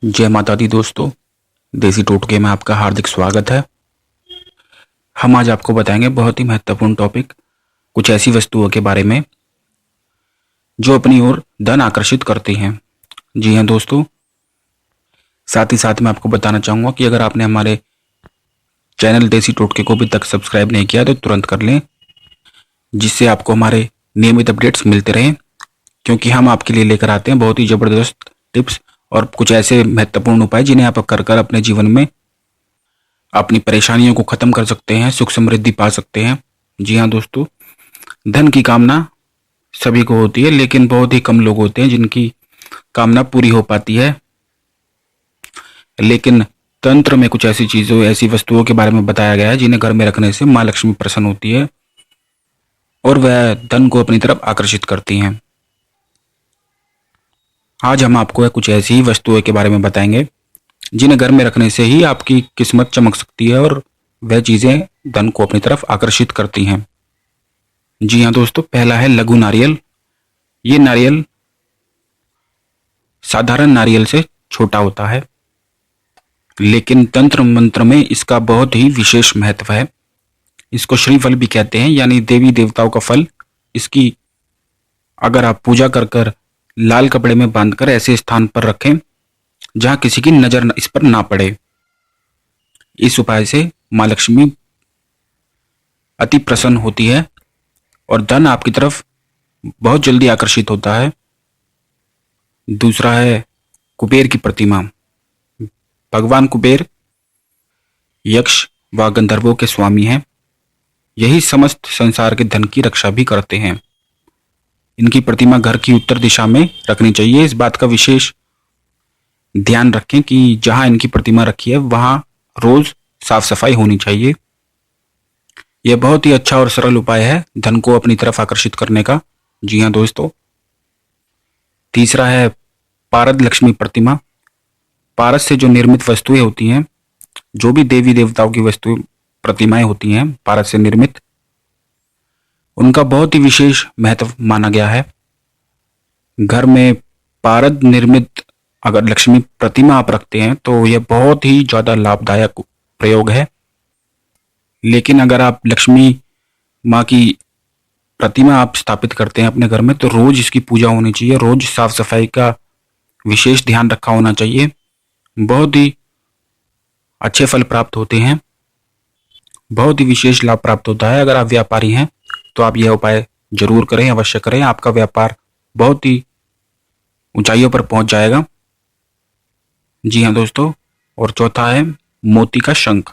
जय माता दी दोस्तों, देसी टोटके में आपका हार्दिक स्वागत है। हम आज आपको बताएंगे बहुत ही महत्वपूर्ण टॉपिक, कुछ ऐसी वस्तुओं के बारे में जो अपनी ओर धन आकर्षित करती हैं। जी हाँ दोस्तों, साथ ही साथ मैं आपको बताना चाहूँगा कि अगर आपने हमारे चैनल देसी टोटके को अभी तक सब्सक्राइब नहीं किया तो तुरंत कर लें, जिससे आपको हमारे नियमित अपडेट्स मिलते रहें, क्योंकि हम आपके लिए लेकर आते हैं बहुत ही ज़बरदस्त टिप्स और कुछ ऐसे महत्वपूर्ण उपाय जिन्हें आप कर अपने जीवन में अपनी परेशानियों को खत्म कर सकते हैं, सुख समृद्धि पा सकते हैं। जी हाँ दोस्तों, धन की कामना सभी को होती है, लेकिन बहुत ही कम लोग होते हैं जिनकी कामना पूरी हो पाती है। लेकिन तंत्र में कुछ ऐसी चीजों, ऐसी वस्तुओं के बारे में बताया गया है जिन्हें घर में रखने से माँ लक्ष्मी प्रसन्न होती है और वह धन को अपनी तरफ आकर्षित करती हैं। आज हम आपको कुछ ऐसी ही वस्तुओं के बारे में बताएंगे जिन्हें घर में रखने से ही आपकी किस्मत चमक सकती है और वह चीजें धन को अपनी तरफ आकर्षित करती हैं। जी हाँ दोस्तों, पहला है लघु नारियल। ये नारियल साधारण नारियल से छोटा होता है, लेकिन तंत्र मंत्र में इसका बहुत ही विशेष महत्व है। इसको श्रीफल भी कहते हैं, यानी देवी देवताओं का फल। इसकी अगर आप पूजा कर कर लाल कपड़े में बांधकर ऐसे स्थान पर रखें जहां किसी की नजर इस पर ना पड़े। इस उपाय से मां लक्ष्मी अति प्रसन्न होती है और धन आपकी तरफ बहुत जल्दी आकर्षित होता है। दूसरा है कुबेर की प्रतिमा। भगवान कुबेर यक्ष व गंधर्वों के स्वामी हैं। यही समस्त संसार के धन की रक्षा भी करते हैं। इनकी प्रतिमा घर की उत्तर दिशा में रखनी चाहिए। इस बात का विशेष ध्यान रखें कि जहां इनकी प्रतिमा रखी है वहां रोज साफ सफाई होनी चाहिए। यह बहुत ही अच्छा और सरल उपाय है धन को अपनी तरफ आकर्षित करने का। जी हाँ दोस्तों, तीसरा है पारद लक्ष्मी प्रतिमा। पारद से जो निर्मित वस्तुएं होती हैं, जो भी देवी देवताओं की वस्तु प्रतिमाएं होती हैं पारद से निर्मित, उनका बहुत ही विशेष महत्व माना गया है। घर में पारद निर्मित अगर लक्ष्मी प्रतिमा आप रखते हैं तो यह बहुत ही ज्यादा लाभदायक प्रयोग है। लेकिन अगर आप लक्ष्मी माँ की प्रतिमा आप स्थापित करते हैं अपने घर में तो रोज इसकी पूजा होनी चाहिए, रोज साफ सफाई का विशेष ध्यान रखा होना चाहिए। बहुत ही अच्छे फल प्राप्त होते हैं, बहुत ही विशेष लाभ प्राप्त होता है। अगर आप व्यापारी हैं तो आप यह उपाय जरूर करें, अवश्य करें। आपका व्यापार बहुत ही ऊंचाइयों पर पहुंच जाएगा। जी हाँ दोस्तों, और चौथा है मोती का शंख।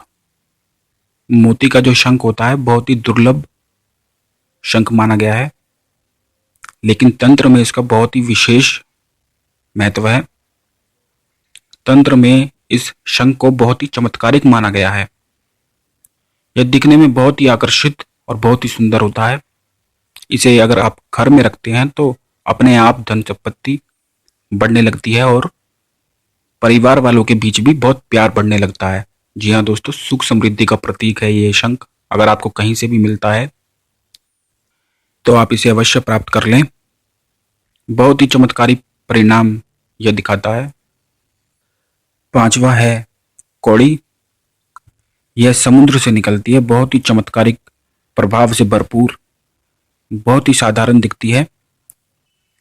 मोती का जो शंख होता है बहुत ही दुर्लभ शंख माना गया है, लेकिन तंत्र में इसका बहुत ही विशेष महत्व है। तंत्र में इस शंख को बहुत ही चमत्कारिक माना गया है। यह दिखने में बहुत ही आकर्षित और बहुत ही सुंदर होता है। इसे अगर आप घर में रखते हैं तो अपने आप धन संपत्ति बढ़ने लगती है और परिवार वालों के बीच भी बहुत प्यार बढ़ने लगता है। जी हाँ दोस्तों, सुख समृद्धि का प्रतीक है ये शंख। अगर आपको कहीं से भी मिलता है तो आप इसे अवश्य प्राप्त कर लें। बहुत ही चमत्कारी परिणाम यह दिखाता है। पांचवा है कौड़ी। यह समुद्र से निकलती है, बहुत ही चमत्कारिक प्रभाव से भरपूर, बहुत ही साधारण दिखती है,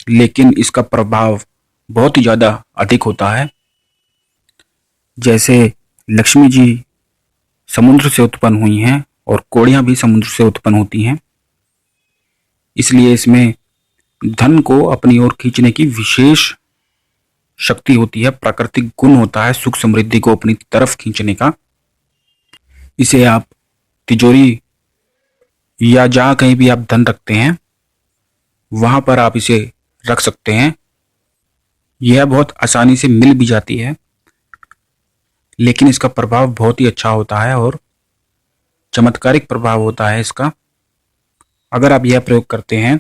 लेकिन इसका प्रभाव बहुत ही ज्यादा अधिक होता है। जैसे लक्ष्मी जी समुद्र से उत्पन्न हुई हैं और कौड़ियां भी समुद्र से उत्पन्न होती हैं, इसलिए इसमें धन को अपनी ओर खींचने की विशेष शक्ति होती है, प्राकृतिक गुण होता है सुख समृद्धि को अपनी तरफ खींचने का। इसे आप तिजोरी या जहां कहीं भी आप धन रखते हैं वहां पर आप इसे रख सकते हैं। यह बहुत आसानी से मिल भी जाती है, लेकिन इसका प्रभाव बहुत ही अच्छा होता है और चमत्कारिक प्रभाव होता है इसका। अगर आप यह प्रयोग करते हैं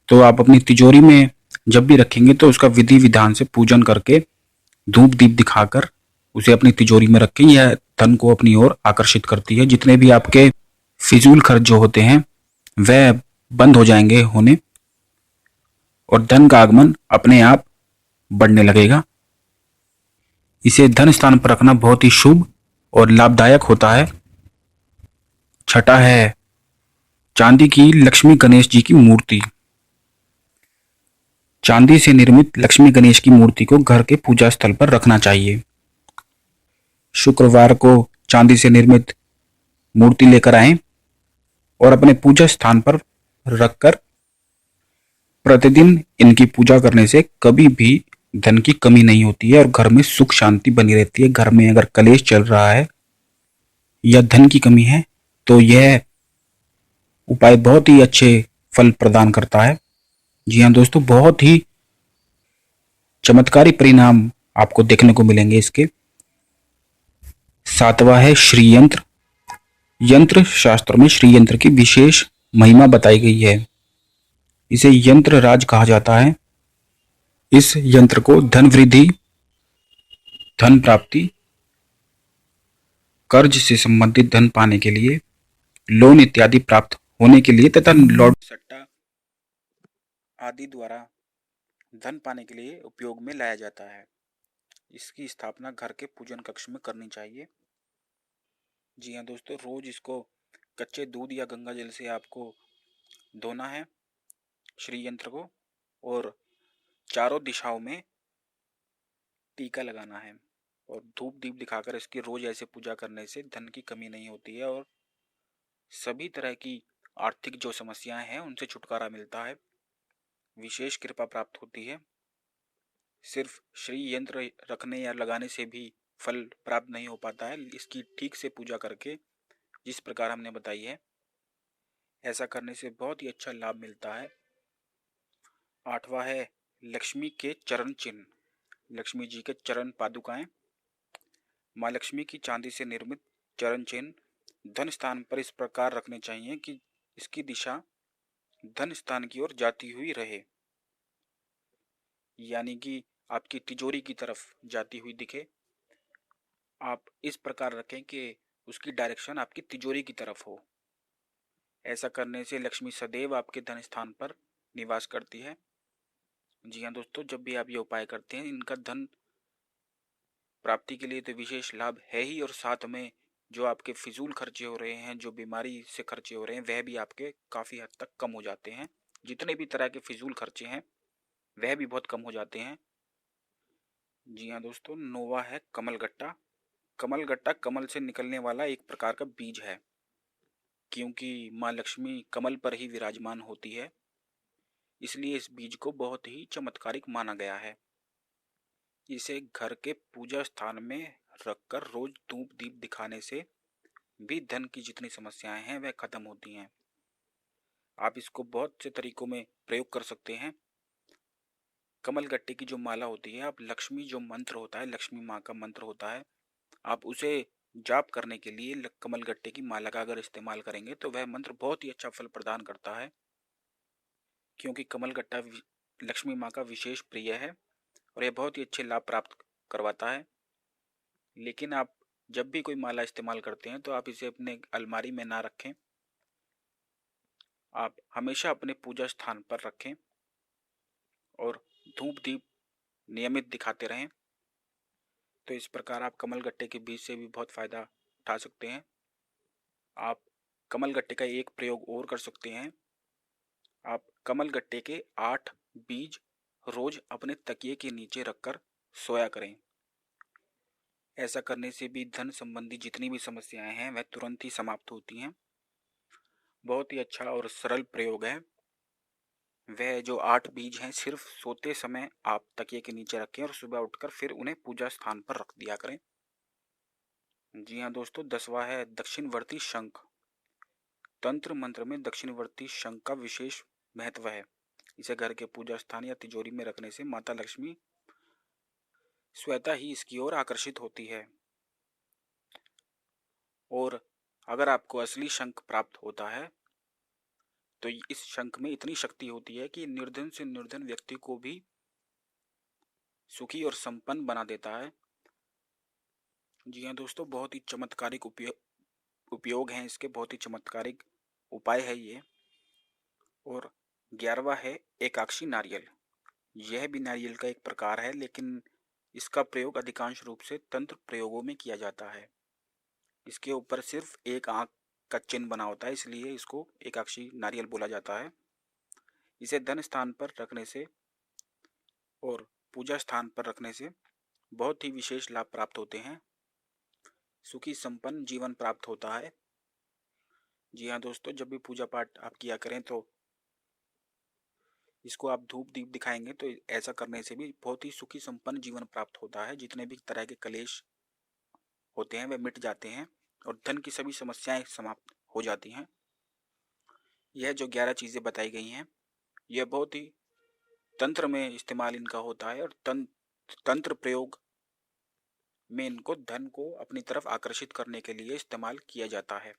तो आप अपनी तिजोरी में जब भी रखेंगे तो उसका विधि विधान से पूजन करके धूप दीप दिखाकर उसे अपनी तिजोरी में रखें। यह धन को अपनी ओर आकर्षित करती है। जितने भी आपके फिजूल खर्च जो होते हैं वह बंद हो जाएंगे होने और धन का आगमन अपने आप बढ़ने लगेगा। इसे धन स्थान पर रखना बहुत ही शुभ और लाभदायक होता है। छठा है चांदी की लक्ष्मी गणेश जी की मूर्ति। चांदी से निर्मित लक्ष्मी गणेश की मूर्ति को घर के पूजा स्थल पर रखना चाहिए। शुक्रवार को चांदी से निर्मित मूर्ति लेकर आएं और अपने पूजा स्थान पर रखकर प्रतिदिन इनकी पूजा करने से कभी भी धन की कमी नहीं होती है और घर में सुख शांति बनी रहती है। घर में अगर कलेश चल रहा है या धन की कमी है तो यह उपाय बहुत ही अच्छे फल प्रदान करता है। जी हाँ दोस्तों, बहुत ही चमत्कारी परिणाम आपको देखने को मिलेंगे इसके। सातवां है श्री यंत्र। यंत्र शास्त्र में श्री यंत्र की विशेष महिमा बताई गई है। इसे यंत्र राज कहा जाता है। इस यंत्र को धन वृद्धि, धन प्राप्ति, कर्ज से संबंधित धन पाने के लिए, लोन इत्यादि प्राप्त होने के लिए तथा लॉटरी सट्टा आदि द्वारा धन पाने के लिए उपयोग में लाया जाता है। इसकी स्थापना घर के पूजन कक्ष में करनी चाहिए। जी हाँ दोस्तों, रोज इसको कच्चे दूध या गंगा जल से आपको धोना है श्री यंत्र को, और चारों दिशाओं में टीका लगाना है और धूप दीप दिखाकर इसकी रोज ऐसे पूजा करने से धन की कमी नहीं होती है और सभी तरह की आर्थिक जो समस्याएं हैं उनसे छुटकारा मिलता है, विशेष कृपा प्राप्त होती है। सिर्फ श्री यंत्र रखने या लगाने से भी फल प्राप्त नहीं हो पाता है। इसकी ठीक से पूजा करके जिस प्रकार हमने बताई है, ऐसा करने से बहुत ही अच्छा लाभ मिलता है। आठवां है लक्ष्मी के चरण चिन्ह। लक्ष्मी जी के चरण पादुकाएं। माँ लक्ष्मी की चांदी से निर्मित चरण चिन्ह धन स्थान पर इस प्रकार रखने चाहिए कि इसकी दिशा धन स्थान की ओर जाती हुई रहे, यानी कि आपकी तिजोरी की तरफ जाती हुई दिखे। आप इस प्रकार रखें कि उसकी डायरेक्शन आपकी तिजोरी की तरफ हो। ऐसा करने से लक्ष्मी सदैव आपके धन स्थान पर निवास करती है। जी हाँ दोस्तों, जब भी आप ये उपाय करते हैं, इनका धन प्राप्ति के लिए तो विशेष लाभ है ही, और साथ में जो आपके फिजूल खर्चे हो रहे हैं, जो बीमारी से खर्चे हो रहे हैं, वह भी आपके काफ़ी हद तक कम हो जाते हैं। जितने भी तरह के फिजूल खर्चे हैं वह भी बहुत कम हो जाते हैं। जी हाँ दोस्तों, नौवा है कमलगट्टा। कमलगट्टा कमल से निकलने वाला एक प्रकार का बीज है। क्योंकि माँ लक्ष्मी कमल पर ही विराजमान होती है, इसलिए इस बीज को बहुत ही चमत्कारिक माना गया है। इसे घर के पूजा स्थान में रखकर रोज धूप दीप दिखाने से भी धन की जितनी समस्याएं हैं वह खत्म होती हैं। आप इसको बहुत से तरीकों में प्रयोग कर सकते हैं। कमल गट्टे की जो माला होती है, आप लक्ष्मी जो मंत्र होता है, लक्ष्मी माँ का मंत्र होता है, आप उसे जाप करने के लिए कमल गट्टे की माला का अगर इस्तेमाल करेंगे तो वह मंत्र बहुत ही अच्छा फल प्रदान करता है। क्योंकि कमल गट्टा लक्ष्मी माँ का विशेष प्रिय है और यह बहुत ही अच्छे लाभ प्राप्त करवाता है। लेकिन आप जब भी कोई माला इस्तेमाल करते हैं तो आप इसे अपने अलमारी में ना रखें, आप हमेशा अपने पूजा स्थान पर रखें और धूप दीप नियमित दिखाते रहें। तो इस प्रकार आप कमल गट्टे के बीज से भी बहुत फायदा उठा सकते हैं। आप कमल गट्टे का एक प्रयोग और कर सकते हैं। आप कमल गट्टे के 8 बीज रोज अपने तकिए के नीचे रखकर सोया करें। ऐसा करने से भी धन संबंधी जितनी भी समस्याएं हैं वह तुरंत ही समाप्त होती हैं। बहुत ही अच्छा और सरल प्रयोग है। वह जो 8 बीज हैं सिर्फ सोते समय आप तकिए के नीचे रखें और सुबह उठकर फिर उन्हें पूजा स्थान पर रख दिया करें। जी हाँ दोस्तों, 10वां है दक्षिणवर्ती शंख। तंत्र मंत्र में दक्षिणवर्ती शंख का विशेष महत्व है। इसे घर के पूजा स्थान या तिजोरी में रखने से माता लक्ष्मी स्वतः ही इसकी ओर आकर्षित होती है। और अगर आपको असली शंख प्राप्त होता है तो इस शंख में इतनी शक्ति होती है कि निर्धन से निर्धन व्यक्ति को भी सुखी और संपन्न बना देता है। जी हाँ दोस्तों, बहुत ही चमत्कारिक उपयोग हैं इसके, बहुत ही चमत्कारिक उपाय है ये। और 11वां है एकाक्षी नारियल। यह भी नारियल का एक प्रकार है, लेकिन इसका प्रयोग अधिकांश रूप से तंत्र प्रयोगों में किया जाता है। इसके ऊपर सिर्फ एक आंख का चिन्ह बना होता है, इसलिए इसको एकाक्षी नारियल बोला जाता है। इसे धन स्थान पर रखने से और पूजा स्थान पर रखने से बहुत ही विशेष लाभ प्राप्त होते हैं। सुखी संपन्न जीवन प्राप्त होता है। जी हाँ दोस्तों, जब भी पूजा पाठ आप किया करें तो इसको आप धूप दीप दिखाएंगे तो ऐसा करने से भी बहुत ही सुखी संपन्न जीवन प्राप्त होता है। जितने भी तरह के कलेश होते हैं वे मिट जाते हैं और धन की सभी समस्याएं समाप्त हो जाती हैं। यह जो 11 चीज़ें बताई गई हैं यह बहुत ही तंत्र में इस्तेमाल इनका होता है और तंत्र प्रयोग में इनको धन को अपनी तरफ आकर्षित करने के लिए इस्तेमाल किया जाता है।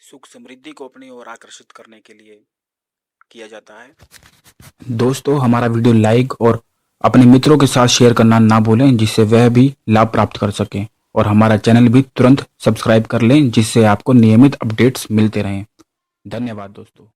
सुख समृद्धि को अपनी ओर आकर्षित करने के लिए किया जाता है। दोस्तों, हमारा वीडियो लाइक और अपने मित्रों के साथ शेयर करना ना भूलें, जिससे वह भी लाभ प्राप्त कर सकें, और हमारा चैनल भी तुरंत सब्सक्राइब कर लें, जिससे आपको नियमित अपडेट्स मिलते रहें। धन्यवाद दोस्तों।